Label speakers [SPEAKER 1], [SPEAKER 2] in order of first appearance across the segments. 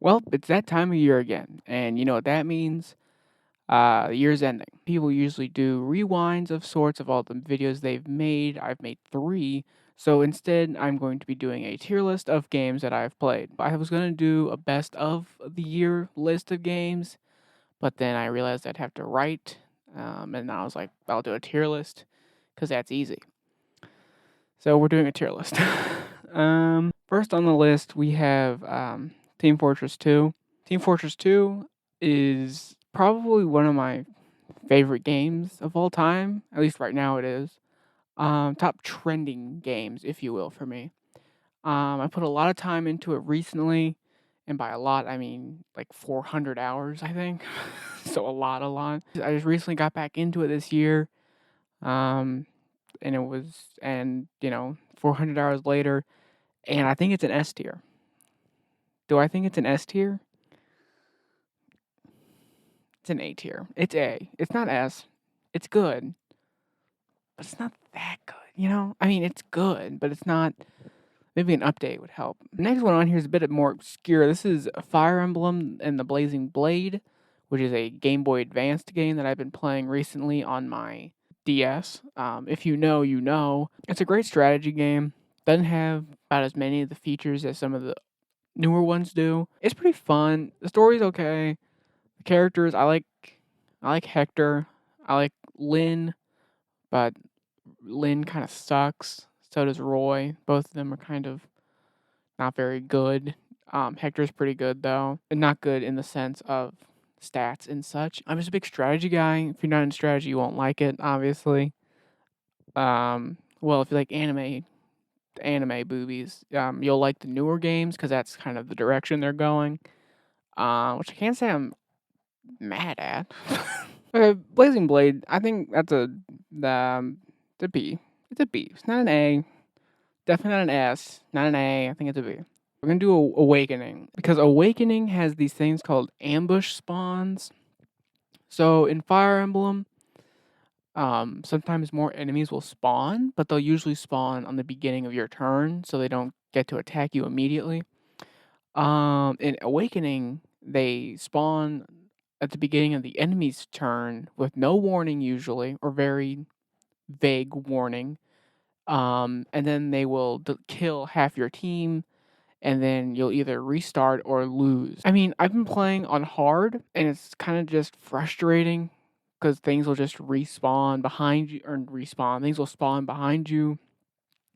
[SPEAKER 1] Well, it's that time of year again, and you know what that means? The year's ending. People usually do rewinds of sorts of all the videos they've made. I've made 3, so instead, I'm going to be doing a tier list of games that I've played. I was gonna do a best of the year list of games, but then I realized I'd have to write, and I was like, I'll do a tier list because that's easy. So we're doing a tier list. First on the list, we have Team Fortress 2. Team Fortress 2 is probably one of my favorite games of all time. At least right now it is. Top trending games, if you will, for me. I put a lot of time into it recently, and by a lot, I mean like 400 hours, I think. So a lot, a lot. I just recently got back into it this year. Um, and it was, and 400 hours later, and I think it's an S tier. Do I think it's an S tier? It's an A tier. It's A. It's not S. It's good, but it's not that good. I mean, it's good, but it's not. Maybe an update would help. Next one on here is a bit more obscure. This is Fire Emblem and the Blazing Blade, which is a Game Boy Advanced game that I've been playing recently on my DS. If you know, you know. It's a great strategy game. Doesn't have about as many of the features as some of the newer ones do. It's pretty fun. The story's okay. The characters, I like Hector. I like Lynn, but Lynn kind of sucks. So does Roy. Both of them are kind of not very good. Hector's pretty good though, and not good in the sense of stats and such. I'm just a big strategy guy. If you're not in strategy, you won't like it, obviously. Well, if you like anime boobies, you'll like the newer games because that's kind of the direction they're going. Which I can't say I'm mad at. Okay, Blazing Blade. I think that's it's a B. It's a B. It's not an A. Definitely not an S. Not an A. I think it's a B. We're gonna do Awakening because Awakening has these things called ambush spawns. So in Fire Emblem, sometimes more enemies will spawn, but they'll usually spawn on the beginning of your turn, so they don't get to attack you immediately. In Awakening, they spawn at the beginning of the enemy's turn with no warning usually, or very vague warning. And then they will kill half your team, and then you'll either restart or lose. I mean, I've been playing on hard, and it's kind of just frustrating because things will just respawn behind you, or respawn. Things will spawn behind you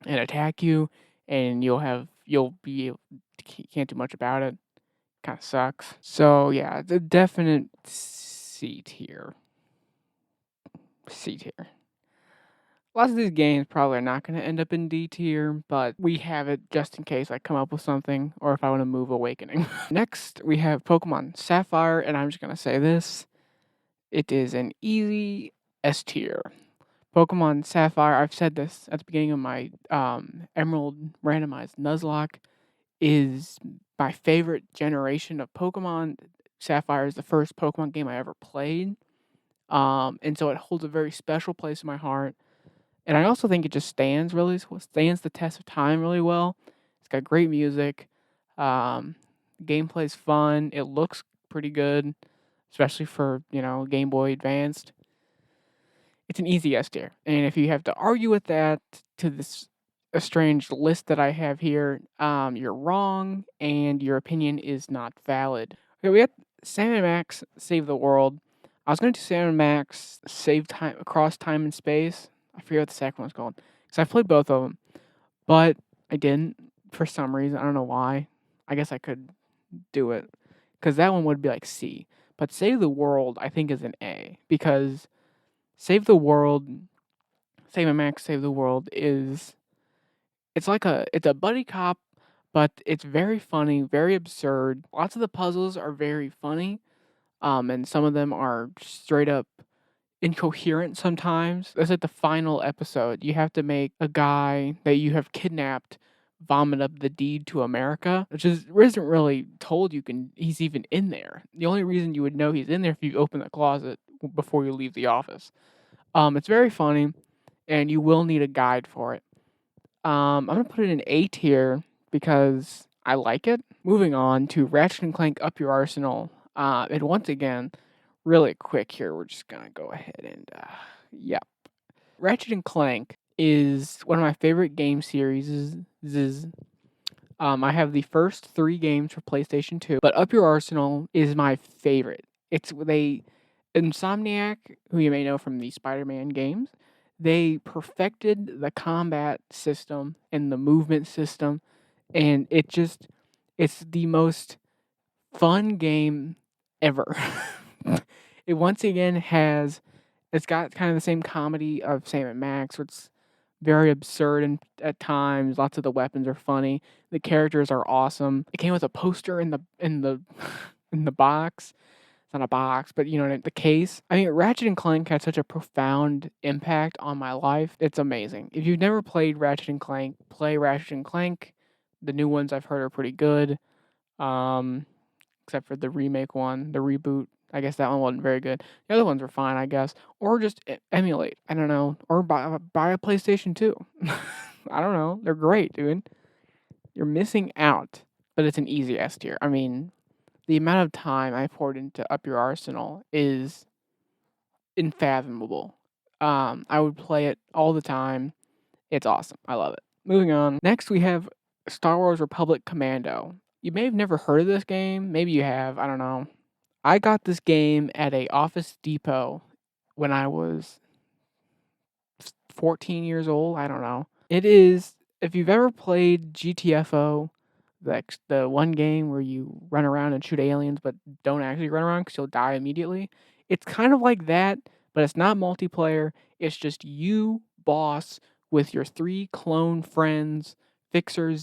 [SPEAKER 1] and attack you, and you'll be can't do much about it. Kind of sucks. So yeah, it's a definite C tier. C tier. Lots of these games probably are not going to end up in D tier, but we have it just in case I come up with something or if I want to move Awakening. Next, we have Pokemon Sapphire, and I'm just going to say this. It is an easy S tier. Pokemon Sapphire, I've said this at the beginning of my Emerald randomized Nuzlocke, is my favorite generation of Pokemon. Sapphire is the first Pokemon game I ever played. And so it holds a very special place in my heart. And I also think it just stands the test of time really well. It's got great music. Um, Gameplay's fun. It looks pretty good, especially for Game Boy Advanced. It's an easy S tier. And if you have to argue with that to this estranged list that I have here, you're wrong, and your opinion is not valid. Okay, we got Sam and Max Save the World. I was going to do Sam and Max Save Time Across Time and Space. I forget what the second one's called because I played both of them, but I didn't for some reason. I don't know why. I guess I could do it because that one would be like C. But Save the World, I think, is an A because Save the World, Sam and Max Save the World it's a buddy cop, but it's very funny, very absurd. Lots of the puzzles are very funny, and some of them are straight up incoherent sometimes. That's like the final episode. You have to make a guy that you have kidnapped vomit up the deed to America, which isn't really told he's even in there. The only reason you would know he's in there if you open the closet before you leave the office. It's very funny, and you will need a guide for it. I'm gonna put it in A tier because I like it. Moving on to Ratchet and Clank Up Your Arsenal. And once again, really quick here, we're just gonna go ahead and yeah. Ratchet and Clank is one of my favorite game series. I have the first 3 games for PlayStation 2, but Up Your Arsenal is my favorite. It's Insomniac, who you may know from the Spider-Man games. They perfected the combat system and the movement system, and it's the most fun game ever. It once again it's got kind of the same comedy of Sam& Max, where it's very absurd and at times. Lots of the weapons are funny. The characters are awesome. It came with a poster in the in the box. It's not a box, but you know, the case. I mean, Ratchet and Clank had such a profound impact on my life. It's amazing. If you've never played Ratchet and Clank, play Ratchet and Clank. The new ones I've heard are pretty good. Um, except for the remake one, the reboot. I guess that one wasn't very good. The other ones were fine, I guess. Or just emulate. I don't know. Or buy a PlayStation 2. I don't know. They're great, dude. You're missing out. But it's an easy S tier. I mean, the amount of time I poured into Up Your Arsenal is unfathomable. I would play it all the time. It's awesome. I love it. Moving on. Next, we have Star Wars Republic Commando. You may have never heard of this game. Maybe you have. I don't know. I got this game at a Office Depot when I was 14 years old. I don't know. It is, if you've ever played GTFO, like the one game where you run around and shoot aliens but don't actually run around because you'll die immediately. It's kind of like that, but it's not multiplayer. It's just you, boss, with your 3 clone friends, Fixer,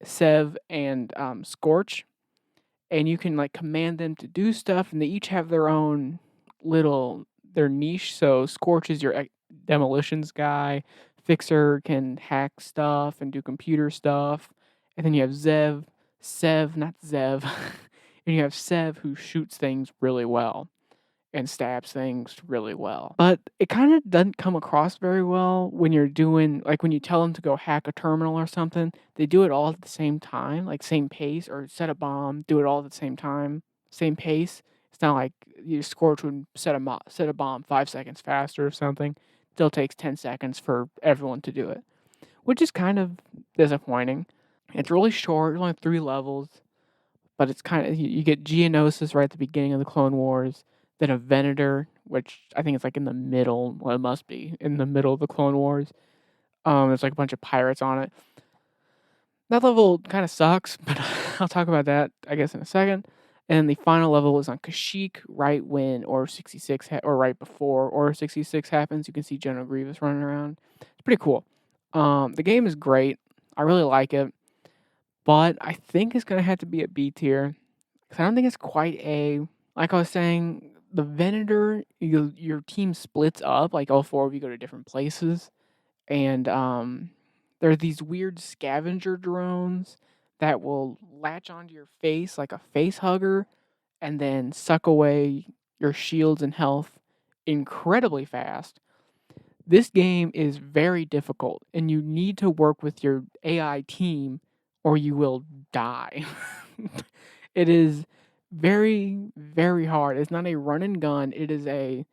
[SPEAKER 1] Sev, and Scorch, and you can like command them to do stuff, and they each have their own their niche. So Scorch is your demolitions guy. Fixer can hack stuff and do computer stuff, and then you have not Zev, and you have Sev who shoots things really well and stabs things really well. But it kind of doesn't come across very well when you're doing, like when you tell them to go hack a terminal or something, they do it all at the same time, like same pace, or set a bomb, do it all at the same time, same pace. It's not like you Scorch would set a bomb 5 seconds faster or something. Still takes 10 seconds for everyone to do it, which is kind of disappointing. It's really short, only 3 levels, but it's kind of, you get Geonosis right at the beginning of the Clone Wars, then a Venator, which I think is like in the middle. Well, it must be in the middle of the Clone Wars. There's like a bunch of pirates on it. That level kind of sucks, but I'll talk about that, I guess, in a second. And the final level is on Kashyyyk, right when Order 66 or right before Order 66 happens. You can see General Grievous running around. It's pretty cool. The game is great. I really like it, but I think it's gonna have to be a B tier because I don't think it's quite a. Like I was saying, the Venator, your team splits up. Like all 4 of you go to different places, and there are these weird scavenger drones that will latch onto your face like a face hugger, and then suck away your shields and health incredibly fast. This game is very difficult, and you need to work with your AI team, or you will die. It is very, very hard. It's not a run and gun. It is a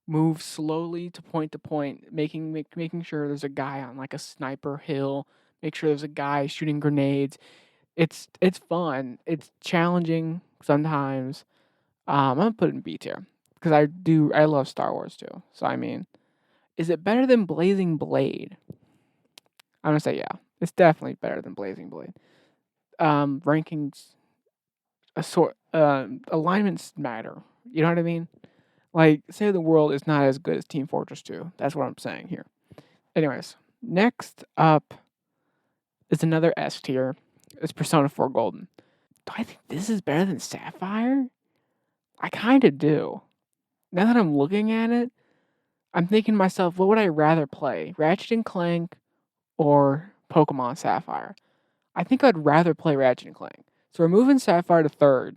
[SPEAKER 1] move slowly to point, making sure there's a guy on like a sniper hill. Make sure there's a guy shooting grenades. It's fun. It's challenging sometimes. I'm gonna put it in B tier because I love Star Wars too. So I mean, is it better than Blazing Blade? I'm gonna say yeah. It's definitely better than Blazing Blade. Rankings, alignments matter. You know what I mean? Like, Save the World is not as good as Team Fortress 2. That's what I'm saying here. Anyways, next up is another S tier. It's Persona 4 Golden. Do I think this is better than Sapphire? I kind of do. Now that I'm looking at it, I'm thinking to myself, what would I rather play? Ratchet and Clank or Pokemon Sapphire? I think I'd rather play Ratchet and Clank. So we're moving Sapphire to 3rd.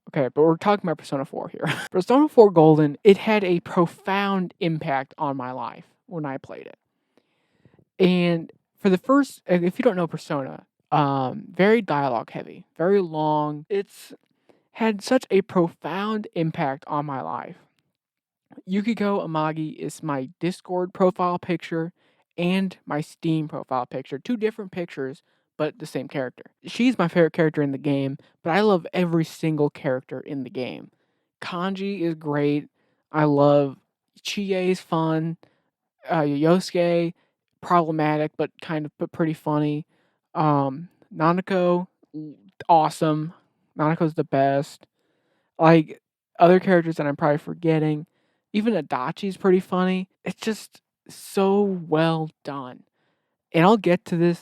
[SPEAKER 1] Okay, but we're talking about Persona 4 here. Persona 4 Golden, it had a profound impact on my life when I played it. And for the first, if you don't know Persona, Very dialogue heavy, very long. It's had such a profound impact on my life. Yukiko Amagi is my Discord profile picture and my Steam profile picture. Two different pictures, but the same character. She's my favorite character in the game, but I love every single character in the game. Kanji is great. I love Chie's fun. Yosuke, problematic, but pretty funny. Nanako, awesome. Nanako's the best. Like, other characters that I'm probably forgetting, even Adachi's pretty funny. It's just so well done. And I'll get to this.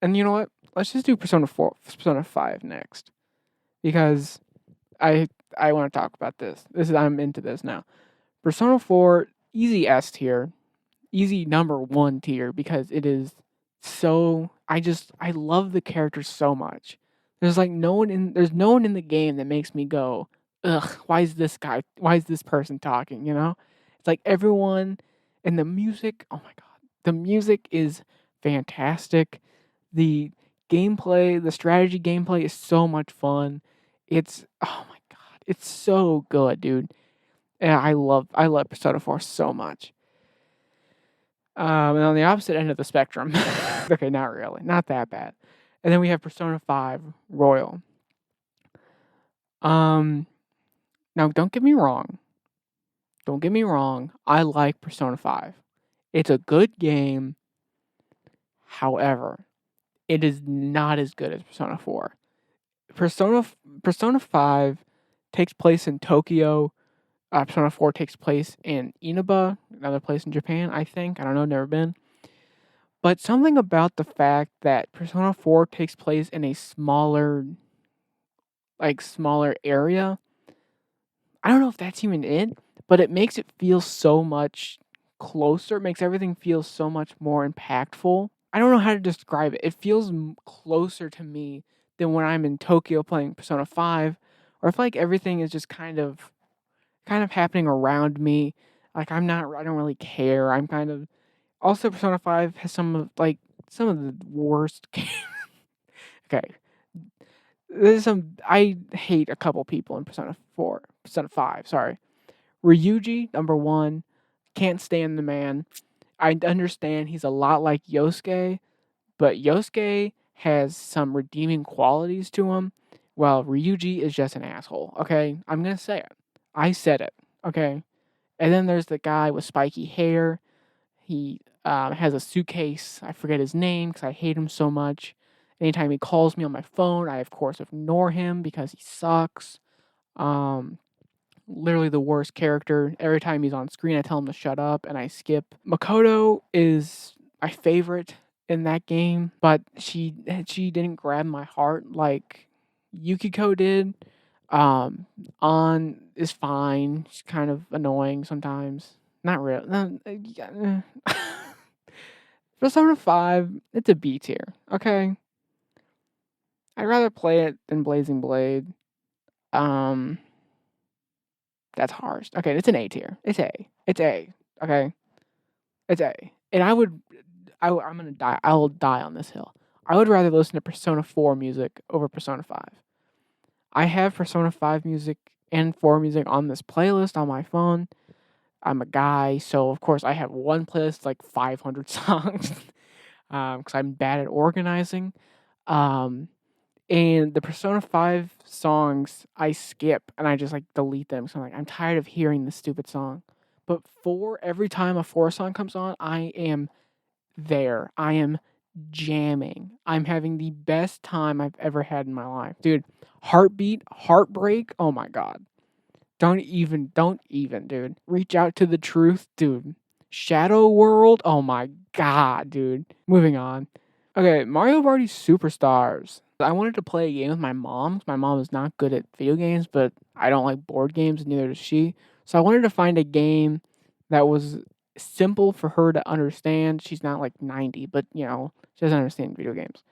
[SPEAKER 1] And you know what? Let's just do Persona 5 next. Because I I want to talk about this. I'm into this now. Persona 4, easy S tier. Easy number 1 tier because it is so I love the characters so much. There's no one in the game that makes me go, "Ugh, why is this person talking?" You know? It's like everyone and the music, oh my god. The music is fantastic. The the strategy gameplay is so much fun. It's oh my god, it's so good, dude. And I love Persona 4 so much. And on the opposite end of the spectrum, okay, not really, not that bad. And then we have Persona 5 Royal. Now don't get me wrong. Don't get me wrong. I like Persona 5. It's a good game. However, it is not as good as Persona 4. Persona 5 takes place in Tokyo. Persona 4 takes place in Inaba, another place in Japan, I think. I don't know, never been. But something about the fact that Persona 4 takes place in a smaller area. I don't know if that's even it, but it makes it feel so much closer. It makes everything feel so much more impactful. I don't know how to describe it. It feels closer to me than when I'm in Tokyo playing Persona 5, or I feel like everything is just kind of happening around me. Like I don't really care. I'm kind of also Persona 5 has some of the worst okay. I hate a couple people in Persona 5, sorry. Ryuji, number 1, can't stand the man. I understand he's a lot like Yosuke, but Yosuke has some redeeming qualities to him, while Ryuji is just an asshole, okay? I'm gonna say it. I said it, okay? And then there's the guy with spiky hair. He has a suitcase. I forget his name because I hate him so much. Anytime he calls me on my phone, I of course ignore him because he sucks. Um, Literally the worst character. Every time he's on screen, I tell him to shut up and I skip. Makoto is my favorite in that game, but she didn't grab my heart like Yukiko did. On is fine. She's kind of annoying sometimes. Not real. No, yeah, Persona 5, it's a B tier. Okay, I'd rather play it than Blazing Blade. Um, that's harsh. Okay, it's an A tier. It's A. It's A. Okay, it's A. And I'm gonna die. I will die on this hill. I would rather listen to Persona 4 music over Persona 5. I have Persona 5 music and 4 music on this playlist on my phone. I'm a guy, so of course I have one playlist like 500 songs because I'm bad at organizing. Um, and the Persona 5 songs I skip and I just delete them. So I'm tired of hearing this stupid song. But every time a 4 song comes on, I am there. I am jamming. I'm having the best time I've ever had in my life. Dude, Heartbeat, Heartbreak, oh my god. Don't even, dude. Reach out to the truth, dude. Shadow World, oh my god, dude. Moving on. Okay, Mario Party Superstars. I wanted to play a game with my mom. My mom is not good at video games, but I don't like board games, neither does she. So I wanted to find a game that was simple for her to understand. She's not like 90, but she doesn't understand video games.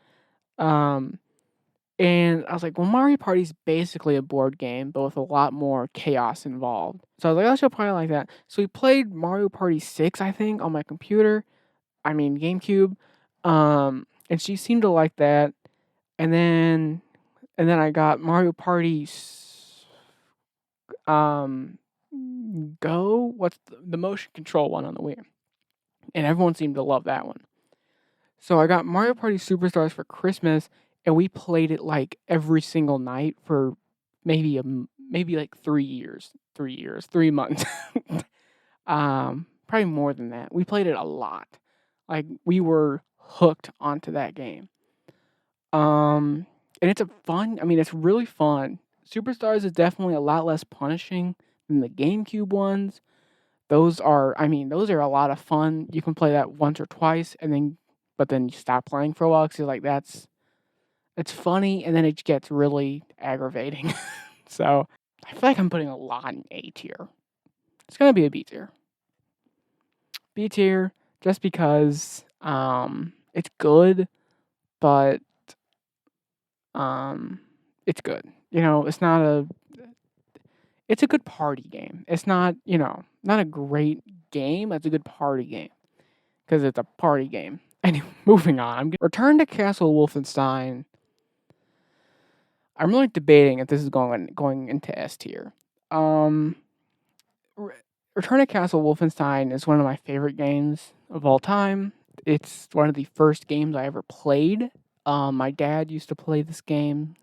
[SPEAKER 1] And I was like, well, Mario Party's basically a board game, but with a lot more chaos involved. So I was like, oh, she'll probably like that. So we played Mario Party 6, I think, on my computer. I mean, GameCube. And she seemed to like that. And then I got Mario Party um Go. What's the motion control one on the Wii? And everyone seemed to love that one. So I got Mario Party Superstars for Christmas, and we played it like every single night for maybe like 3 years, 3 years, 3 months. Probably more than that. We played it a lot. Like we were hooked onto that game. And it's a fun. I mean, it's really fun. Superstars is definitely a lot less punishing than the GameCube ones. Those are a lot of fun. You can play that once or twice, but then you stop playing for a while because you're like, it's funny, and then it gets really aggravating. So I feel like I'm putting a lot in A tier. It's gonna be a B tier. B tier, just because it's good, but um it's good. It's a good party game. It's not, not a great game. It's a good party game because it's a party game. Anyway, moving on. Return to Castle Wolfenstein. I'm really debating if this is going into S tier. Um, Return to Castle Wolfenstein is one of my favorite games of all time. It's one of the first games I ever played. My dad used to play this game,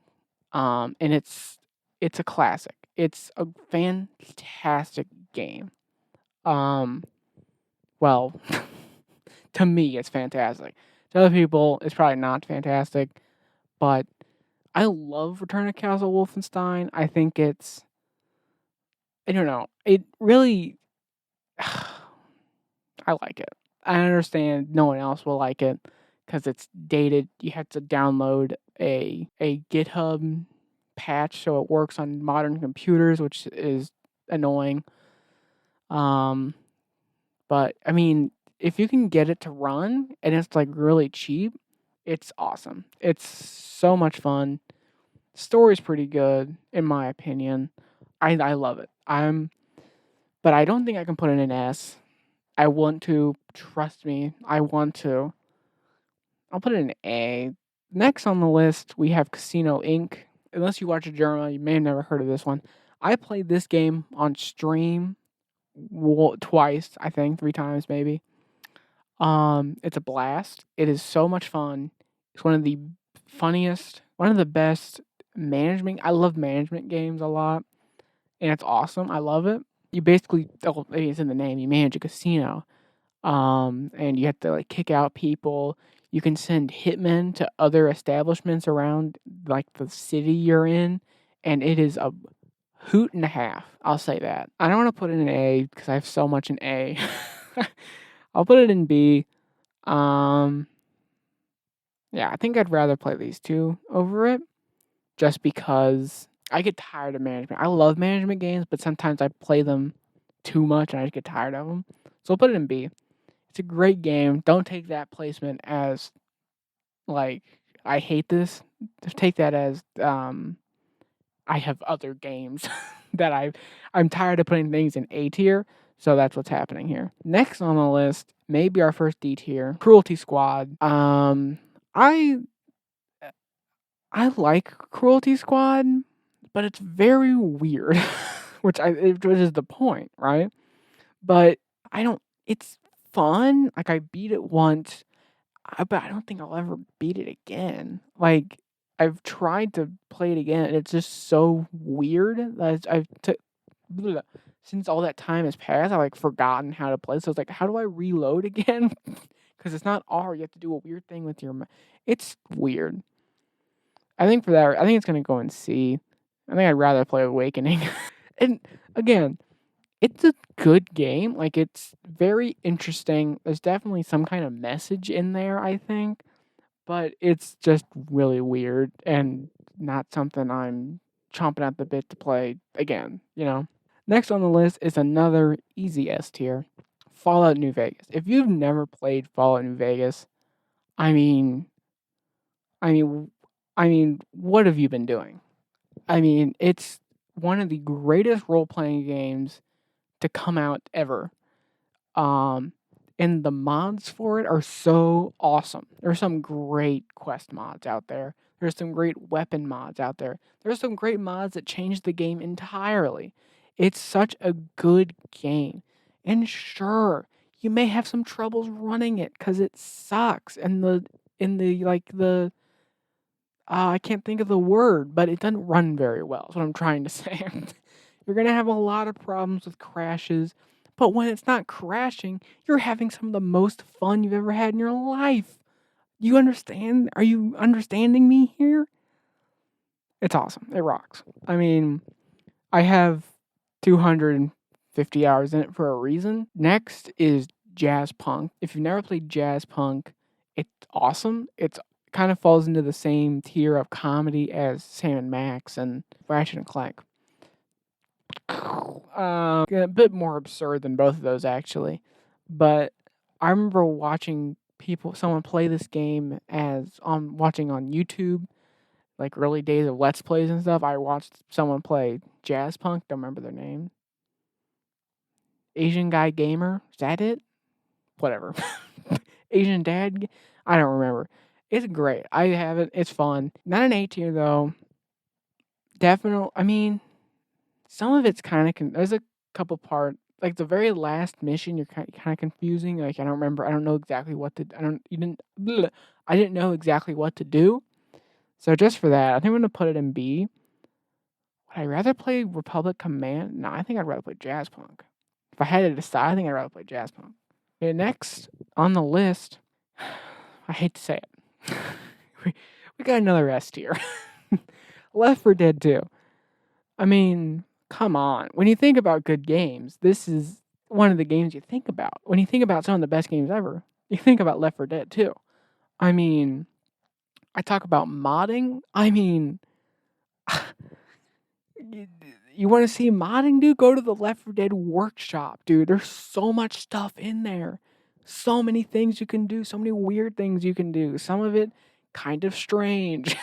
[SPEAKER 1] and it's a classic. It's a fantastic game. Um, well, to me, it's fantastic. To other people, it's probably not fantastic, but I love Return to Castle Wolfenstein. I think I don't know. It really, I like it. I understand no one else will like it because it's dated. You have to download a GitHub patch so it works on modern computers, which is annoying. Um, but I mean, if you can get it to run and it's like really cheap, it's awesome. It's so much fun. Story's pretty good in my opinion. I love it. But I don't think I can put it in S. I want to. Trust me, I want to. I'll put it in A. Next on the list, we have Casino Inc. Unless you watch Germa, you may have never heard of this one. I played this game on stream twice, I think, 3 times maybe. It's a blast. It is so much fun. It's one of the funniest, one of the best management. I love management games a lot, and it's awesome. I love it. You basically, it's in the name. You manage a casino, and you have to like kick out people. You can send hitmen to other establishments around like the city you're in, and it is a hoot and a half. I'll say that. I don't want to put it in A because I have so much in A. I'll put it in B. Um, yeah, I think I'd rather play these two over it just because I get tired of management. I love management games, but sometimes I play them too much and I just get tired of them. So I'll put it in B. It's a great game. Don't take that placement as like I hate this. Just take that as I have other games that I'm tired of putting things in A tier, so that's what's happening here. Next on the list, maybe our first D tier, Cruelty Squad. I I like Cruelty Squad, but it's very weird, which is the point, right? But I don't. It's fun. Like I beat it once, but I don't think I'll ever beat it again. Like I've tried to play it again, and it's just so weird that since all that time has passed, I've like forgotten how to play. So it's like, how do I reload again? Because it's not R. You have to do a weird thing with your. It's weird. I think for that, I think it's gonna go in C. I think I'd rather play Awakening. And again, it's a good game. Like it's very interesting. There's definitely some kind of message in there, I think, but it's just really weird and not something I'm chomping at the bit to play again. Next on the list is another easy S tier, Fallout New Vegas. If you've never played Fallout New Vegas, I mean, I mean, what have you been doing? I mean, it's one of the greatest role playing games to come out ever. Um, and the mods for it are so awesome. There's some great quest mods out there. There's some great weapon mods out there. There's some great mods that change the game entirely. It's such a good game. And sure, you may have some troubles running it cuz it sucks and the I can't think of the word, but it doesn't run very well. Is what I'm trying to say. You're gonna have a lot of problems with crashes, but when it's not crashing, you're having some of the most fun you've ever had in your life. You understand? Are you understanding me here? It's awesome. It rocks. I mean, I have 250 hours in it for a reason. Next is Jazz Punk. If you've never played Jazz Punk, it's awesome. It's kind of falls into the same tier of comedy as Sam and Max and Ratchet and Clank. A bit more absurd than both of those actually, but I remember watching someone play this game as watching on YouTube, like early days of Let's Plays and stuff. I watched someone play Jazz Punk. Don't remember their name. Asian Guy Gamer. Is that it? Whatever. Asian Dad. I don't remember. It's great. I have it. It's fun. Not an A tier though. Definitely. I mean, some of it's kind of there's a couple like the very last mission. You're kind of confusing. Like I don't remember. I don't know exactly what to. I don't. You didn't. Bleh, I didn't know exactly what to do. So just for that, I think I'm gonna put it in B. Would I rather play Republic Command? No, I think I'd rather play Jazz Punk. If I had to decide, I think I'd rather play Jazz Punk. Okay, next on the list, I hate to say it, we got another S tier. Left 4 Dead 2. I mean, come on. When you think about good games, this is one of the games you think about. When you think about some of the best games ever, you think about Left 4 Dead 2. I mean, I talk about modding. I mean, you want to see modding, dude? Go to the Left 4 Dead workshop, dude. There's so much stuff in there. So many things you can do, so many weird things you can do. Some of it kind of strange.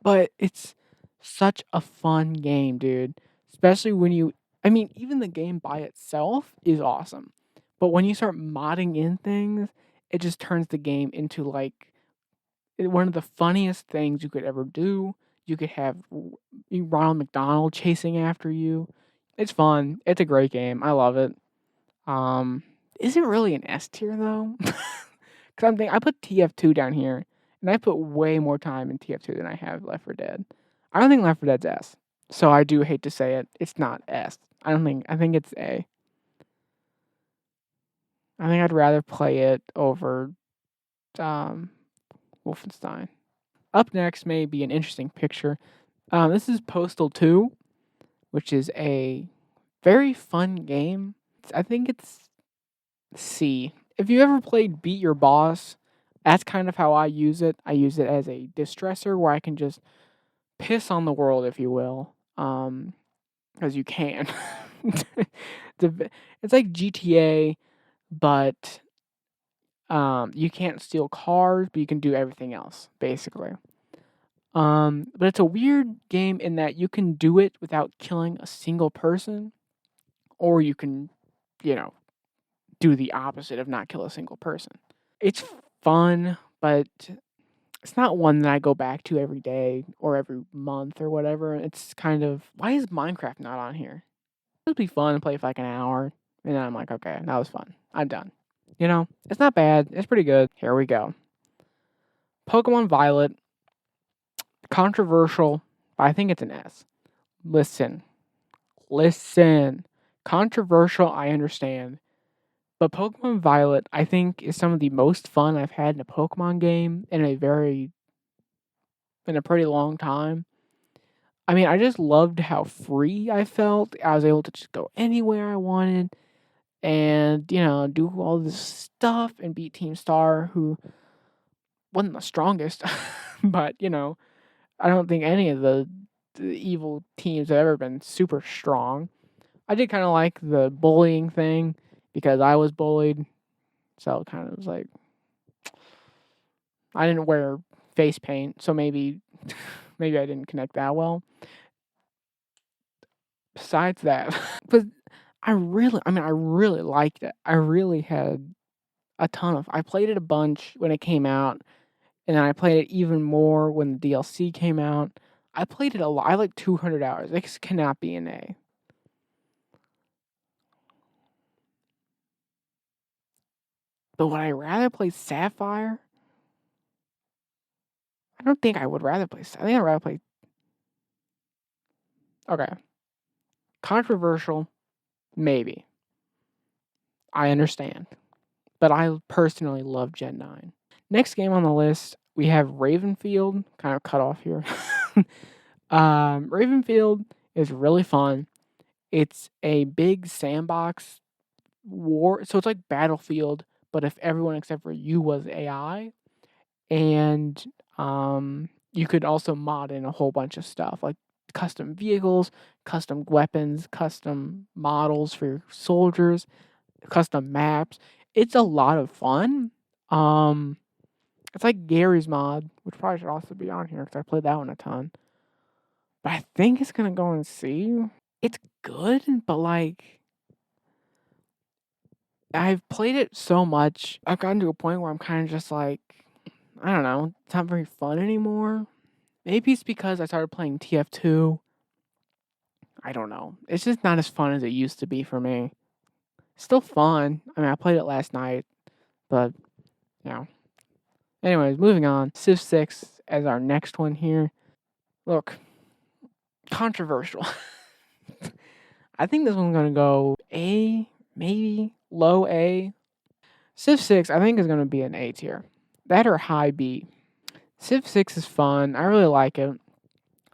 [SPEAKER 1] But it's such a fun game, dude. Especially when I mean, even the game by itself is awesome. But when you start modding in things, it just turns the game into like one of the funniest things you could ever do. You could have Ronald McDonald chasing after you. It's fun. It's a great game. I love it. Um, is it really an S tier though? Because I'm thinking I put TF2 down here, and I put way more time in TF2 than I have Left 4 Dead. I don't think Left 4 Dead's S, so I do hate to say it. It's not S. I don't think. I think it's A. I think I'd rather play it over um, Wolfenstein. Up next may be an interesting picture. This is Postal 2, which is a very fun game. I think it's C. If you ever played Beat Your Boss, that's kind of how I use it. I use it as a distressor where I can just piss on the world, if you will, because you can. It's like GTA, but you can't steal cars, but you can do everything else, basically. But it's a weird game in that you can do it without killing a single person, or you can, you know, do the opposite of not kill a single person. It's fun, but it's not one that I go back to every day or every month or whatever. It's kind of why is Minecraft not on here? It would be fun to play for like an hour, and then I'm like, okay, that was fun. I'm done. You know, it's not bad. It's pretty good. Here we go. Pokemon Violet, controversial, but I think it's an S. Listen, controversial, I understand. But Pokemon Violet, I think, is some of the most fun I've had in a Pokemon game in a pretty long time. I mean, I just loved how free I felt. I was able to just go anywhere I wanted and, do all this stuff and beat Team Star, who wasn't the strongest, but, I don't think any of the evil teams have ever been super strong. I did kind of like the bullying thing because I was bullied, so it kind of was like I didn't wear face paint, so maybe maybe I didn't connect that well. Besides that, but I really liked it. I really had a ton of. I played it a bunch when it came out, and then I played it even more when the DLC came out. I played it a lot. I like 200 hours. This cannot be an A. But would I rather play Sapphire? I don't think I would rather play. I think I'd rather play. Okay. Controversial, maybe. I understand. But I personally love Gen 9. Next game on the list, we have Ravenfield. Kind of cut off here. Ravenfield is really fun. It's a big sandbox war. So it's like Battlefield, but if everyone except for you was AI. And you could also mod in a whole bunch of stuff like custom vehicles, custom weapons, custom models for your soldiers, custom maps. It's a lot of fun. It's like Gary's mod, which probably should also be on here because I played that one a ton. But I think it's gonna go and see. It's good, but like I've played it so much, I've gotten to a point where I'm kind of just like, I don't know, it's not very fun anymore. Maybe it's because I started playing TF2. I don't know. It's just not as fun as it used to be for me. Still fun. I mean, I played it last night, but yeah. Anyways, moving on. Civ 6 as our next one here. Look, controversial. I think this one's going to go A, maybe low A. Civ 6, I think, is going to be an A tier. That or high B. Civ 6 is fun. I really like it.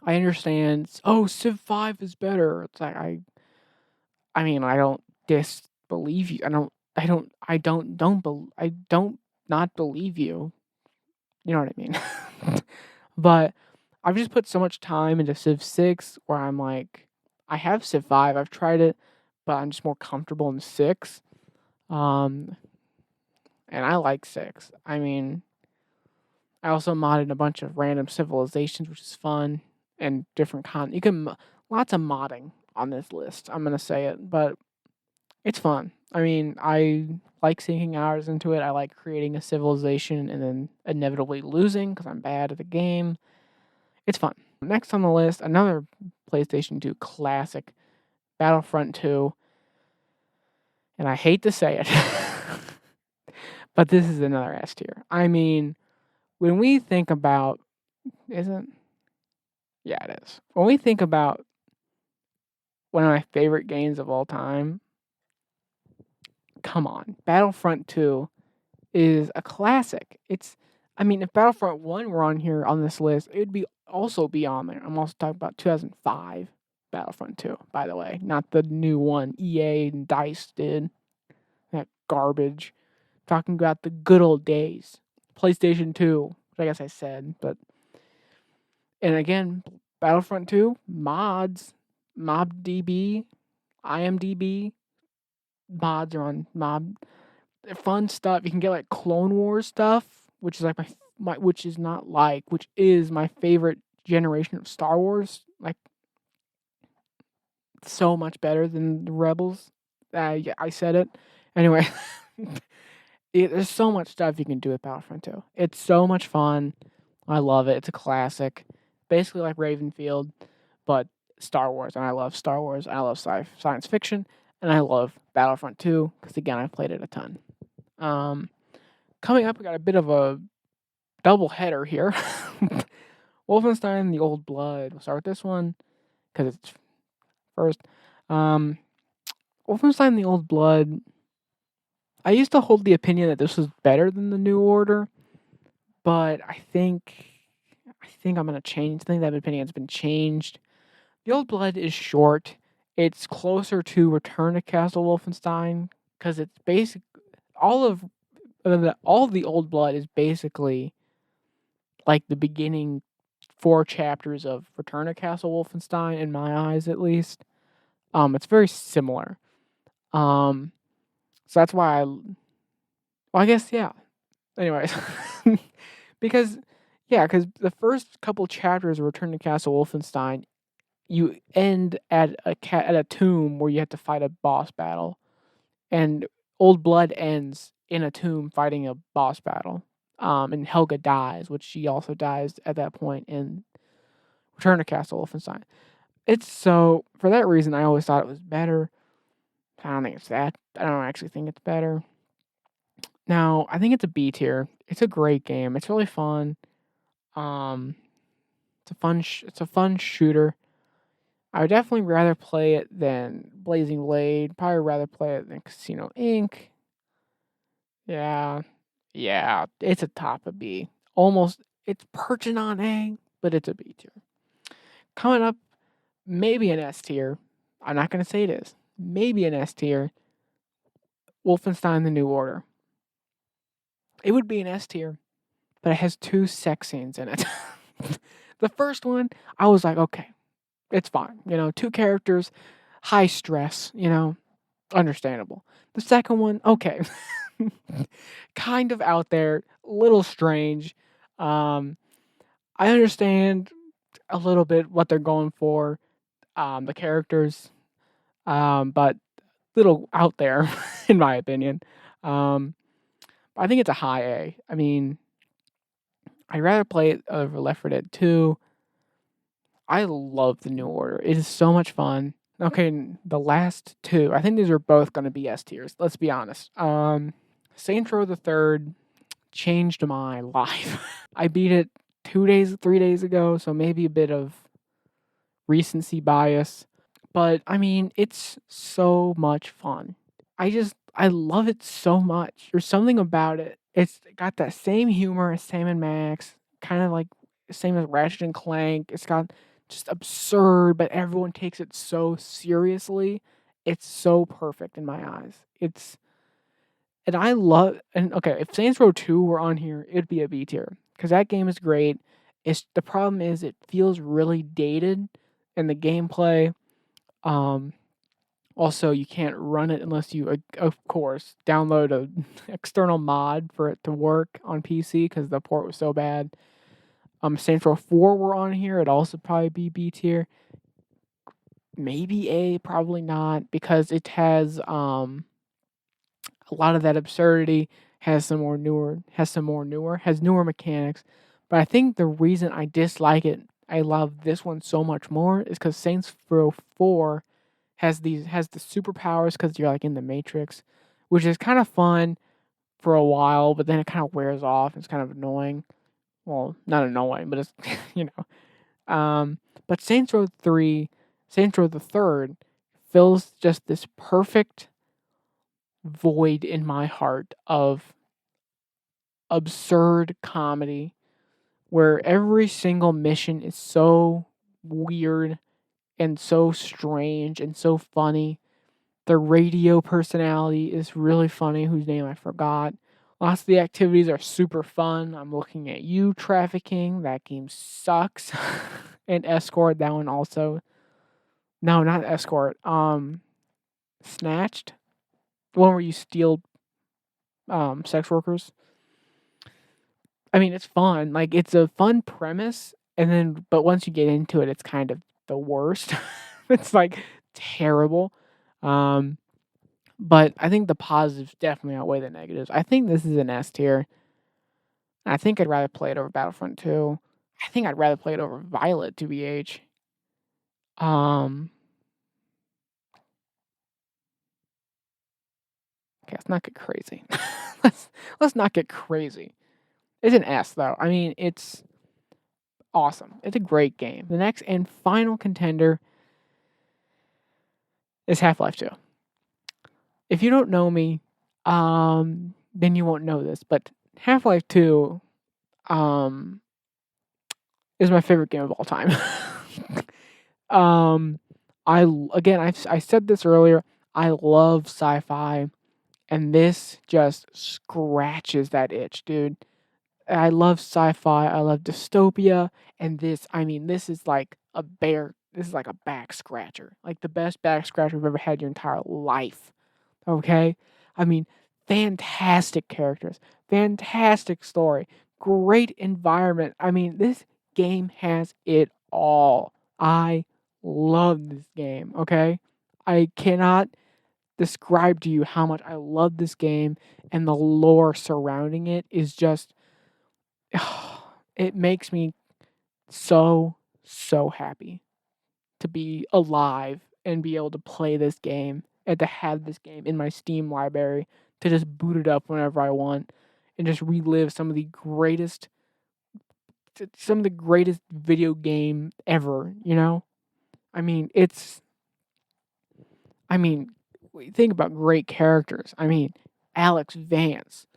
[SPEAKER 1] I understand. Oh, Civ 5 is better. It's like I mean, I don't disbelieve you. I don't not believe you. You know what I mean? But I've just put so much time into Civ 6 where I'm like, I have Civ 5. I've tried it, but I'm just more comfortable in 6. And I like 6. I mean, I also modded a bunch of random civilizations, which is fun and different you can lots of modding on this list. I'm gonna say it, but it's fun. I mean, I like sinking hours into it. I like creating a civilization and then inevitably losing because I'm bad at the game. It's fun. Next on the list, another PlayStation 2 classic, Battlefront 2. And I hate to say it, but this is another S tier. I mean, when we think about, isn't? Yeah, it is. When we think about one of my favorite games of all time, come on, Battlefront 2 is a classic. I mean, if Battlefront 1 were on here on this list, it would also be on there. I'm also talking about 2005 Battlefront 2, by the way, not the new one EA and DICE did. That garbage. Talking about the good old days. PlayStation 2, which I guess I said, but and again, Battlefront 2 mods, MobDB, IMDb mods are on Mob. They're fun stuff. You can get like Clone Wars stuff, which is like which is my favorite generation of Star Wars. Like so much better than the Rebels. Yeah, I said it. Anyway, there's so much stuff you can do with Battlefront 2. It's so much fun. I love it. It's a classic. Basically like Ravenfield, but Star Wars. And I love Star Wars. I love science fiction. And I love Battlefront 2 because, again, I've played it a ton. Coming up, we got a bit of a double header here. Wolfenstein: The Old Blood. We'll start with this one because it's first. Wolfenstein: The Old Blood. I used to hold the opinion that this was better than the New Order, but I think I'm gonna change. I think that opinion has been changed. The Old Blood is short. It's closer to Return to Castle Wolfenstein because it's basic. All of the Old Blood is basically like the beginning 4 chapters of Return to Castle Wolfenstein, in my eyes, at least. It's very similar. So that's why I guess, yeah. Anyways, because the first couple chapters of Return to Castle Wolfenstein, you end at a tomb where you have to fight a boss battle, and Old Blood ends in a tomb fighting a boss battle. And Helga dies, which she also dies at that point in Return to Castle Wolfenstein. It's so for that reason I always thought it was better. I don't think it's that. I don't actually think it's better. Now, I think it's a B tier. It's a great game. It's really fun. Um, it's a fun shooter. I would definitely rather play it than Blazing Blade. Probably rather play it than Casino Inc. Yeah, yeah, it's a top of B. Almost, it's perching on A, but it's a B tier. Coming up, maybe an S tier. I'm not gonna say it is. Maybe an S tier. Wolfenstein: The New Order. It would be an S tier, but it has 2 sex scenes in it. The first one, I was like, okay, it's fine. 2 characters, high stress, understandable. The second one, okay. Kind of out there, little strange. Um, I understand a little bit what they're going for, the characters, but little out there, in my opinion. Um, I think it's a high A. I mean, I'd rather play it over Left 4 Dead 2. I love the New Order. It is so much fun. Okay, the last 2, I think these are both gonna be S tiers, let's be honest. Saints Row the Third changed my life. I beat it 2 days, 3 days ago, so maybe a bit of recency bias, but, I mean, it's so much fun. I love it so much. There's something about it. It's got that same humor as Sam& Max, kinda like same as Ratchet& and Clank. It's got just absurd, but everyone takes it so seriously. It's so perfect in my eyes. And I love and okay, if Saints Row 2 were on here, it'd be a B tier because that game is great. The problem is it feels really dated in the gameplay. Um, Also, you can't run it unless you, of course, download a external mod for it to work on PC because the port was so bad. Saints Row 4 were on here, it'd also probably be B tier. Maybe A, probably not, because it has a lot of that absurdity, has newer mechanics. But I think the reason I dislike it, I love this one so much more, is because Saints Row 4 has the superpowers because you're like in the Matrix, which is kind of fun for a while, but then it kind of wears off. It's kind of annoying. Well, not annoying, but it's you know. But Saints Row the Third, fills just this perfect void in my heart of absurd comedy where every single mission is so weird and so strange and so funny. The radio personality is really funny, whose name I forgot. Lots of the activities are super fun. I'm looking at you, Trafficking. That game sucks. And Escort, that one also. No, not Escort. Snatched. The one where you steal sex workers. I mean, it's fun. Like, it's a fun premise, but once you get into it, it's kind of the worst. It's like terrible. Um, but I think the positives definitely outweigh the negatives. I think this is an S tier. I think I'd rather play it over Battlefront 2. I think I'd rather play it over Violet, to BH. Okay, let's not get crazy. let's not get crazy. It's an S though. I mean, it's awesome. It's a great game. The next and final contender is Half-Life 2. If you don't know me, then you won't know this, but Half-Life 2 is my favorite game of all time. um, I said this earlier. I love sci-fi, and this just scratches that itch, dude. I love sci-fi. I love dystopia, and this is like a bear. This is like a back scratcher, like the best back scratcher you've ever had your entire life. Okay, I mean, fantastic characters, fantastic story, great environment. I mean, this game has it all. I love this game. Okay, I cannot describe to you how much I love this game, and the lore surrounding it is just it makes me so, so happy to be alive and be able to play this game and to have this game in my Steam library to just boot it up whenever I want and just relive some of the greatest video game ever, you know? I mean, I mean, think about great characters. I mean, Alex Vance,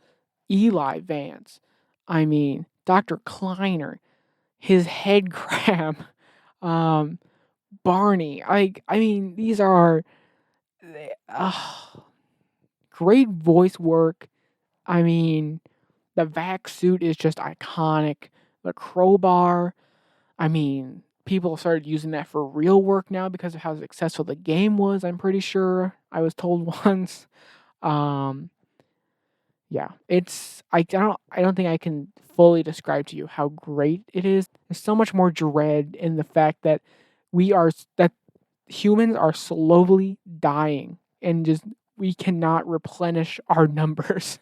[SPEAKER 1] Eli Vance. I mean, Dr. Kleiner, his head crab, um, Barney. I mean, these are great voice work. I mean, the vac suit is just iconic. The crowbar. I mean, people started using that for real work now because of how successful the game was. I'm pretty sure I was told once. Um, yeah, I don't think I can fully describe to you how great it is. There's so much more dread in the fact that that humans are slowly dying and just we cannot replenish our numbers.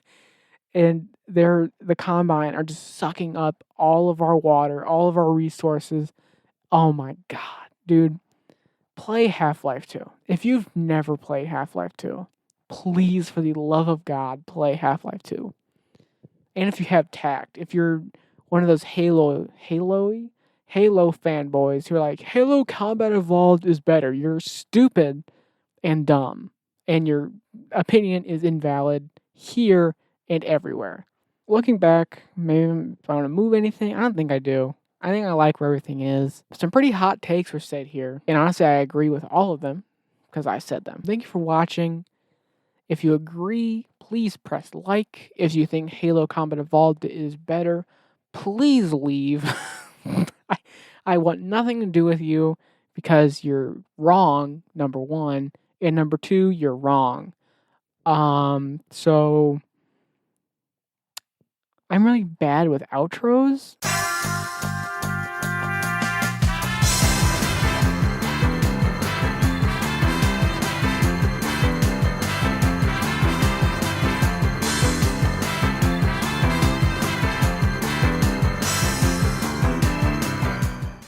[SPEAKER 1] And the Combine are just sucking up all of our water, all of our resources. Oh my god, dude. Play Half-Life 2. If you've never played Half-Life 2, please, for the love of God, play Half-Life 2. And if you have tact, if you're one of those Halo fanboys who are like, Halo Combat Evolved is better, you're stupid and dumb, and your opinion is invalid here and everywhere. Looking back, maybe if I want to move anything, I don't think I do. I think I like where everything is. Some pretty hot takes were said here, and honestly, I agree with all of them because I said them. Thank you for watching. If you agree, please press like. If you think Halo Combat Evolved is better, please leave. I want nothing to do with you because you're wrong, number one, and number two, you're wrong. So I'm really bad with outros.